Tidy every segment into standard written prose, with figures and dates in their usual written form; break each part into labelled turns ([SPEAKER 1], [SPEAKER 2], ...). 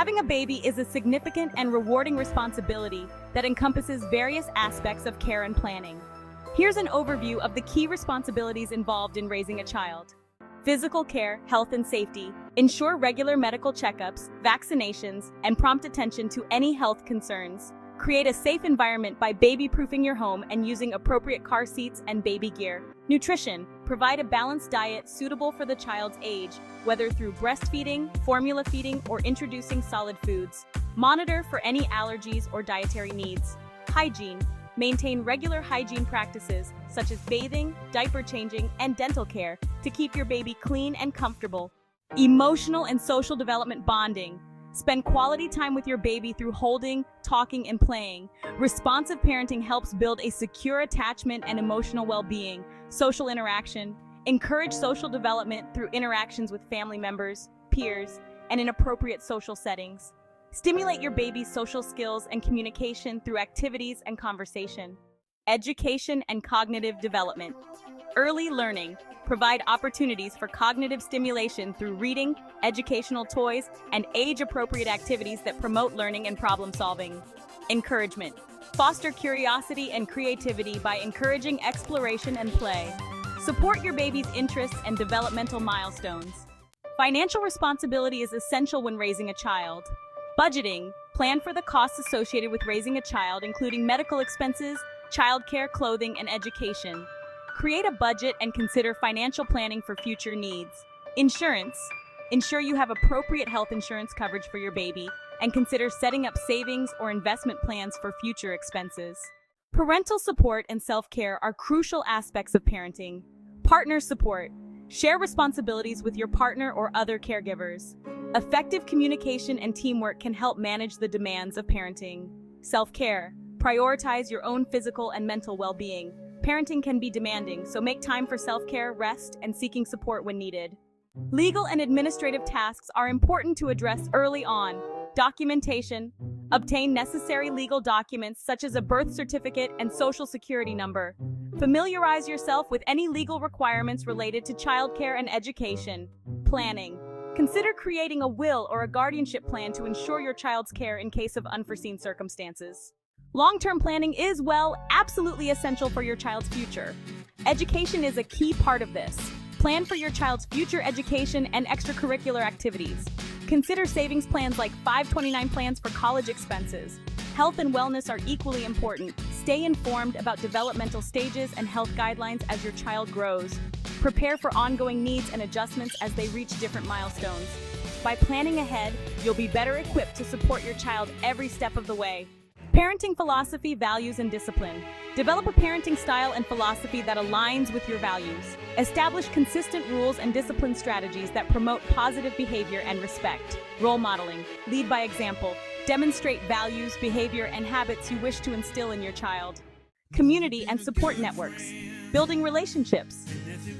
[SPEAKER 1] Having a baby is a significant and rewarding responsibility that encompasses various aspects of care and planning. Here's an overview of the key responsibilities involved in raising a child. Physical care, health and safety. Ensure regular medical checkups, vaccinations, and prompt attention to any health concerns. Create a safe environment by baby-proofing your home and using appropriate car seats and baby gear. Nutrition. Provide a balanced diet suitable for the child's age, whether through breastfeeding, formula feeding, or introducing solid foods. Monitor for any allergies or dietary needs. Hygiene. Maintain regular hygiene practices, such as bathing, diaper changing, and dental care, to keep your baby clean and comfortable. Emotional and social development bonding. Spend quality time with your baby through holding, talking, and playing. Responsive parenting helps build a secure attachment and emotional well-being. Social interaction. Encourage social development through interactions with family members, peers, and in appropriate social settings. Stimulate your baby's social skills and communication through activities and conversation. Education and cognitive development. Early learning. Provide opportunities for cognitive stimulation through reading, educational toys, and age-appropriate activities that promote learning and problem-solving. Encouragement. Foster curiosity and creativity by encouraging exploration and play. Support your baby's interests and developmental milestones. Financial responsibility is essential when raising a child. Budgeting. Plan for the costs associated with raising a child, including medical expenses, childcare, clothing, and education. Create a budget and consider financial planning for future needs. Insurance. Ensure you have appropriate health insurance coverage for your baby, and consider setting up savings or investment plans for future expenses. Parental support and self-care are crucial aspects of parenting. Partner support. Share responsibilities with your partner or other caregivers. Effective communication and teamwork can help manage the demands of parenting. Self-care. Prioritize your own physical and mental well-being. Parenting can be demanding, so make time for self-care, rest, and seeking support when needed. Legal and administrative tasks are important to address early on. Documentation. Obtain necessary legal documents such as a birth certificate and social security number. Familiarize yourself with any legal requirements related to childcare and education. Planning. Consider creating a will or a guardianship plan to ensure your child's care in case of unforeseen circumstances. Long-term planning is, absolutely essential for your child's future. Education is a key part of this. Plan for your child's future education and extracurricular activities. Consider savings plans like 529 plans for college expenses. Health and wellness are equally important. Stay informed about developmental stages and health guidelines as your child grows. Prepare for ongoing needs and adjustments as they reach different milestones. By planning ahead, you'll be better equipped to support your child every step of the way. Parenting philosophy, values, and discipline. Develop a parenting style and philosophy that aligns with your values. Establish consistent rules and discipline strategies that promote positive behavior and respect. Role modeling. Lead by example. Demonstrate values, behavior, and habits you wish to instill in your child. Community and support networks. Building relationships.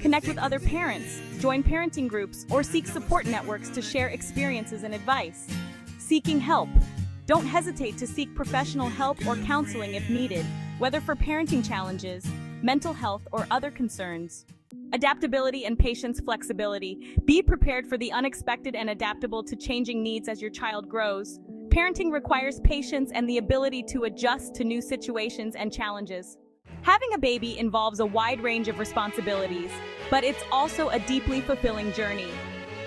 [SPEAKER 1] Connect with other parents, join parenting groups, or seek support networks to share experiences and advice. Seeking help. Don't hesitate to seek professional help or counseling if needed, whether for parenting challenges, mental health, or other concerns. Adaptability and patience, flexibility. Be prepared for the unexpected and adaptable to changing needs as your child grows. Parenting requires patience and the ability to adjust to new situations and challenges. Having a baby involves a wide range of responsibilities, but it's also a deeply fulfilling journey.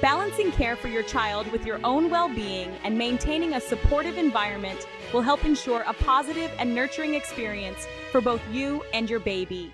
[SPEAKER 1] Balancing care for your child with your own well-being and maintaining a supportive environment will help ensure a positive and nurturing experience for both you and your baby.